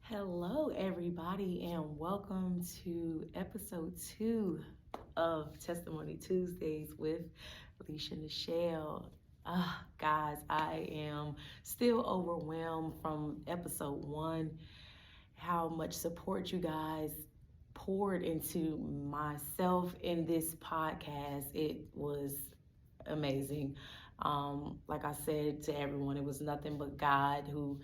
Hello, everybody, and welcome to episode 2 of Testimony Tuesdays with Alicia Nichelle. Guys, I am still overwhelmed from episode 1, how much support you guys poured into myself in this podcast. It was amazing. Like I said to everyone, it was nothing but God who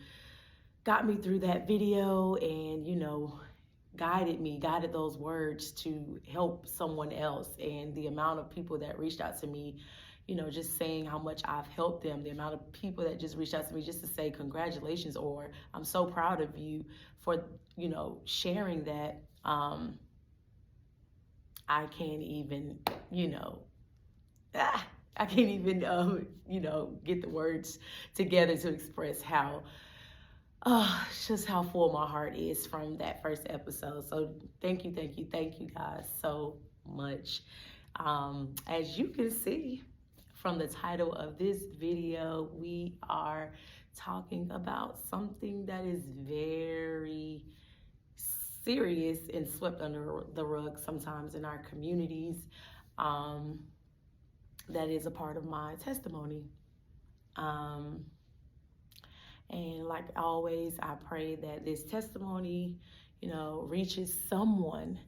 got me through that video and, guided those words to help someone else. And the amount of people that reached out to me, just saying how much I've helped them, the amount of people that just reached out to me just to say congratulations or I'm so proud of you for, sharing that. I can't even, I can't even, get the words together to express how just how full my heart is from that first episode. So thank you guys so much. As you can see from the title of this video, we are talking about something that is very serious and swept under the rug sometimes in our communities. That is a part of my testimony. And like always, I pray that this testimony, reaches someone,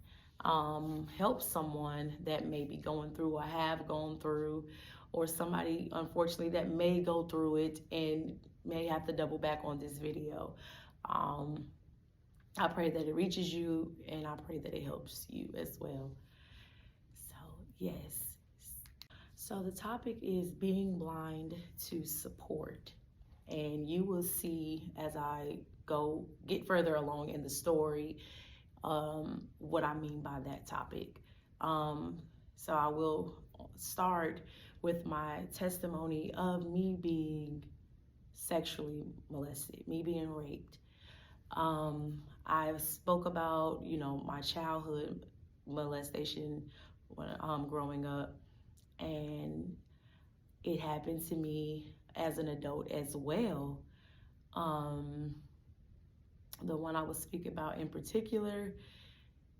helps someone that may be going through or have gone through, or somebody, unfortunately, that may go through it and may have to double back on this video. I pray that it reaches you, and I pray that it helps you as well. So, yes. So the topic is being blind to support. And you will see as I get further along in the story what I mean by that topic. So I will start with my testimony of me being sexually molested, me being raped. I spoke about, my childhood molestation when growing up, and it happened to me as an adult as well. The one I will speak about in particular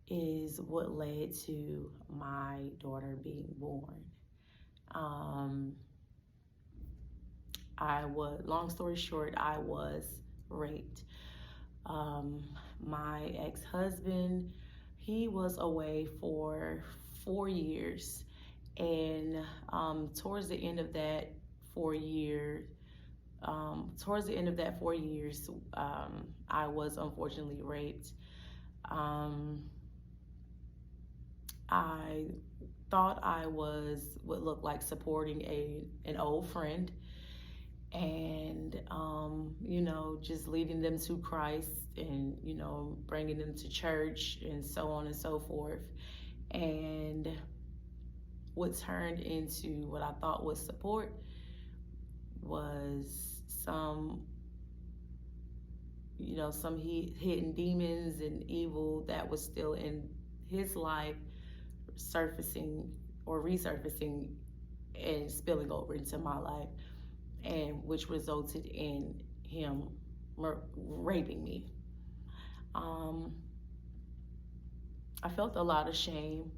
is what led to my daughter being born. Long story short, I was raped. My ex-husband, he was away for 4 years, and towards the end of that 4 years, I was unfortunately raped. I thought I would look like supporting an old friend, and just leading them to Christ, and bringing them to church and so on and so forth. And what turned into what I thought was support was some hidden demons and evil that was still in his life surfacing or resurfacing and spilling over into my life, and which resulted in him raping me. I felt a lot of shame.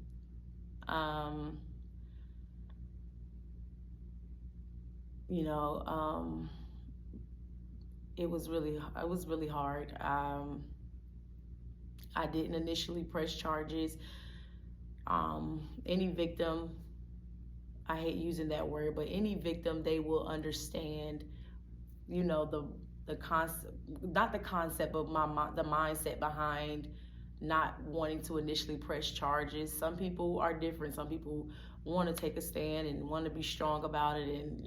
It was really hard. I didn't initially press charges. Any victim, I hate using that word, but any victim, they will understand, the concept, not the concept, but the mindset behind not wanting to initially press charges. Some people are different. Some people want to take a stand and want to be strong about it, and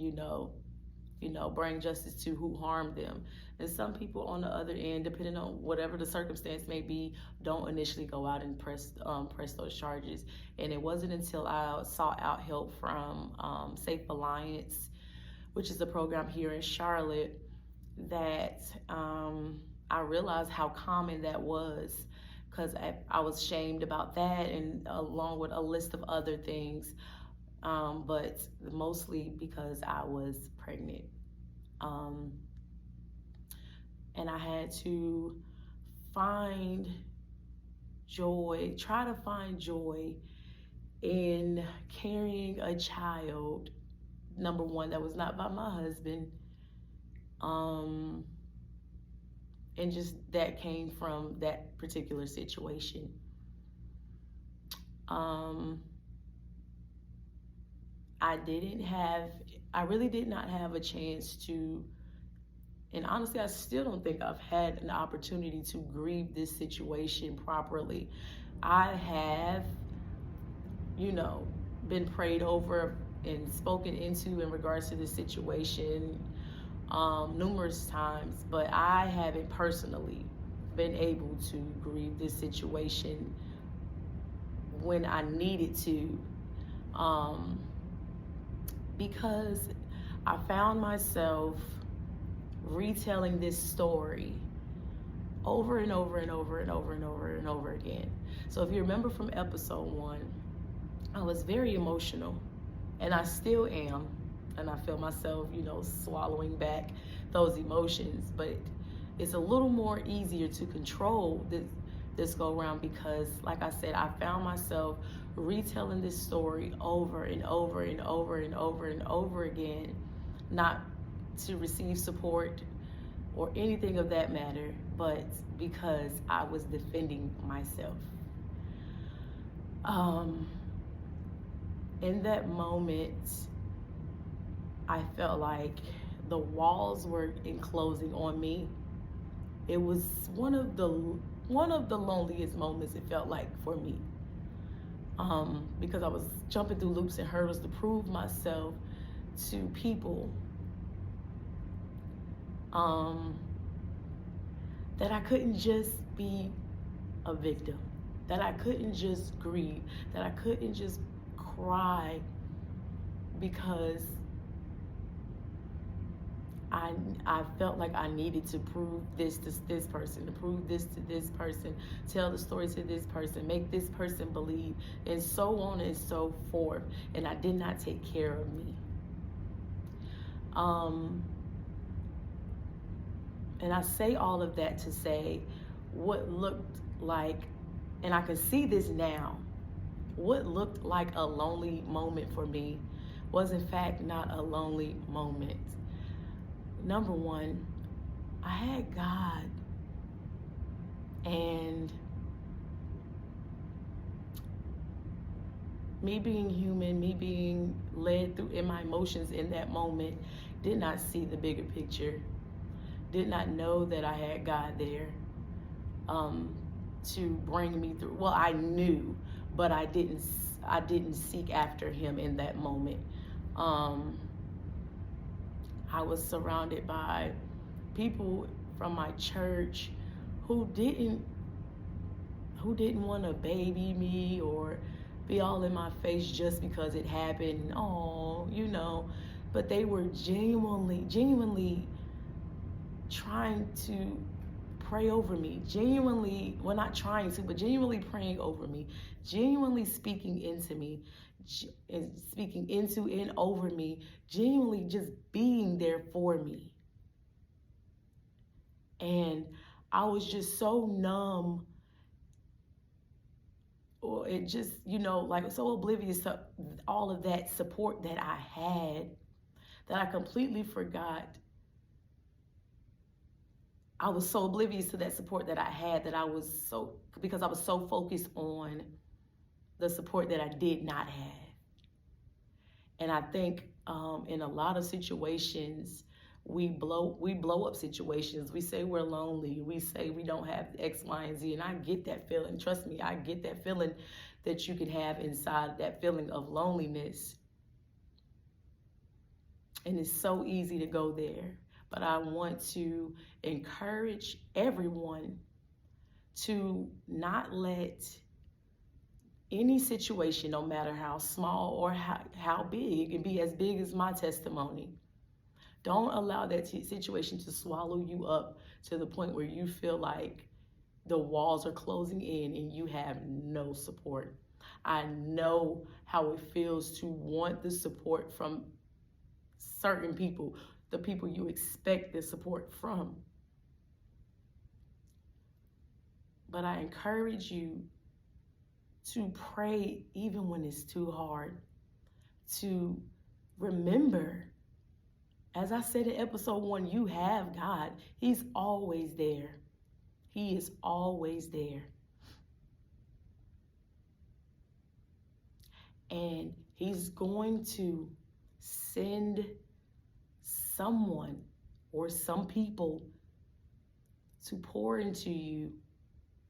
bring justice to who harmed them. And some people on the other end, depending on whatever the circumstance may be, don't initially go out and press those charges. And it wasn't until I sought out help from Safe Alliance, which is a program here in Charlotte, that I realized how common that was, because I was shamed about that, and along with a list of other things, but mostly because I was pregnant. And I had to find try to find joy in carrying a child, number one, that was not by my husband. Um, and just that came from that particular situation. Um, I didn't have, I really did not have a chance to, and honestly, I still don't think I've had an opportunity to grieve this situation properly. I have, you know, been prayed over and spoken into in regards to this situation numerous times, but I haven't personally been able to grieve this situation when I needed to, because I found myself retelling this story over and over and over and over and over and over again. So if you remember from episode 1, I was very emotional, and I still am, and I feel myself, swallowing back those emotions, but it's a little more easier to control this go around because, like I said, I found myself retelling this story over and over and over and over and over again, not to receive support or anything of that matter, but because I was defending myself. In that moment, I felt like the walls were enclosing on me. It was one of the loneliest moments it felt like for me, because I was jumping through loops and hurdles to prove myself to people, that I couldn't just be a victim, that I couldn't just grieve, that I couldn't just cry because I felt like I needed to prove this to this person, to prove this to this person, tell the story to this person, make this person believe, and so on and so forth. And I did not take care of me. And I say all of that to say what looked like, and I can see this now, what looked like a lonely moment for me was in fact not a lonely moment. Number one, I had God, and me being human, me being led through in my emotions in that moment, did not see the bigger picture, did not know that I had God there to bring me through. Well, I knew, but I didn't seek after him in that moment. I was surrounded by people from my church who didn't want to baby me or be all in my face just because it happened. But they were genuinely trying to pray over me. Genuinely, well, not trying to, but genuinely praying over me, genuinely speaking into me, and speaking into and over me, genuinely just being there for me. And I was just so numb, or it just, like so oblivious to all of that support that I had, that I completely forgot. I was so oblivious to that support that I had because I was so focused on the support that I did not have. And I think in a lot of situations, we blow up situations. We say we're lonely. We say we don't have X, Y, and Z. And I get that feeling. Trust me, I get that feeling that you could have inside, that feeling of loneliness. And it's so easy to go there. But I want to encourage everyone to not let any situation, no matter how small or how big, it can be as big as my testimony. Don't allow that situation to swallow you up to the point where you feel like the walls are closing in and you have no support. I know how it feels to want the support from certain people, the people you expect the support from. But I encourage you to pray even when it's too hard, to remember, as I said in episode 1, you have God. He's always there. He is always there. And he's going to send someone or some people to pour into you,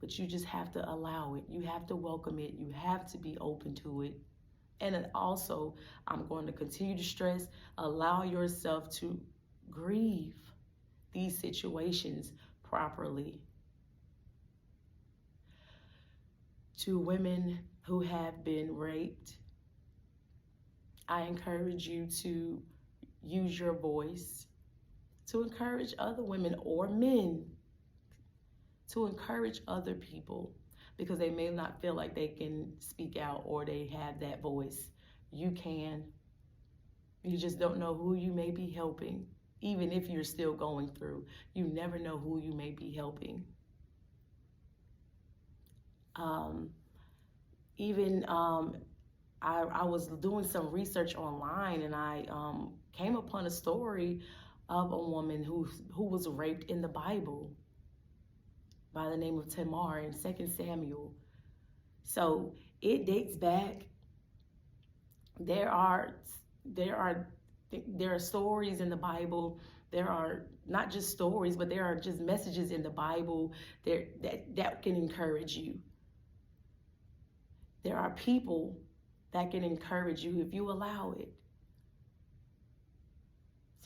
but you just have to allow it. You have to welcome it. You have to be open to it. And then also, I'm going to continue to stress, allow yourself to grieve these situations properly. To women who have been raped, I encourage you to use your voice to encourage other women or men, to encourage other people, because they may not feel like they can speak out or they have that voice. You can. You just don't know who you may be helping. Even if you're still going through, you never know who you may be helping. I was doing some research online, and I came upon a story of a woman who was raped in the Bible by the name of Tamar in 2 Samuel. So it dates back. There are stories in the Bible. There are not just stories, but there are just messages in the Bible that can encourage you. There are people that can encourage you if you allow it.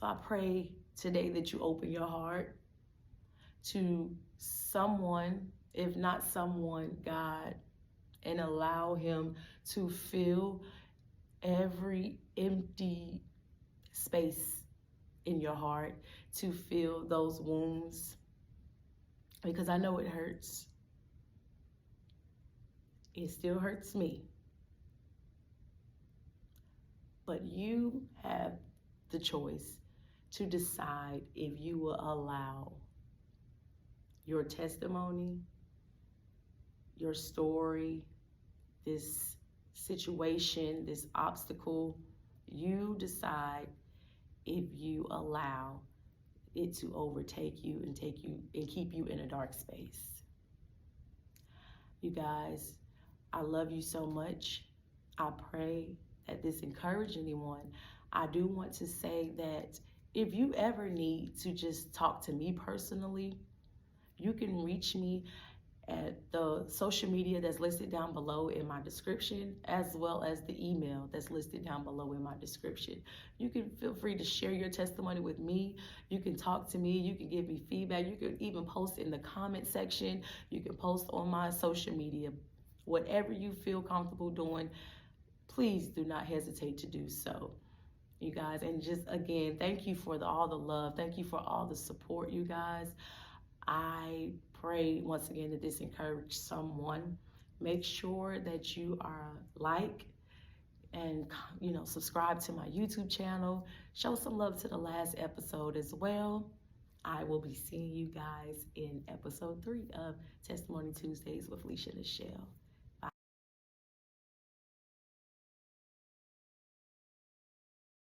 So I pray today that you open your heart to someone, if not someone, God, and allow him to fill every empty space in your heart, to fill those wounds, because I know it hurts. It still hurts me. But you have the choice to decide if you will allow your testimony, your story, this situation, this obstacle. You decide if you allow it to overtake you and keep you in a dark space. You guys, I love you so much. I pray that this encourage anyone. I do want to say that if you ever need to just talk to me personally, you can reach me at the social media that's listed down below in my description, as well as the email that's listed down below in my description. You can feel free to share your testimony with me. You can talk to me. You can give me feedback. You can even post in the comment section. You can post on my social media. Whatever you feel comfortable doing, please do not hesitate to do so, you guys. And just again, thank you for all the love. Thank you for all the support, you guys. I pray once again that this encouraged someone. Make sure that you are like and subscribe to my YouTube channel. Show some love to the last episode as well. I will be seeing you guys in episode 3 of Testimony Tuesdays with Leisha Nichelle.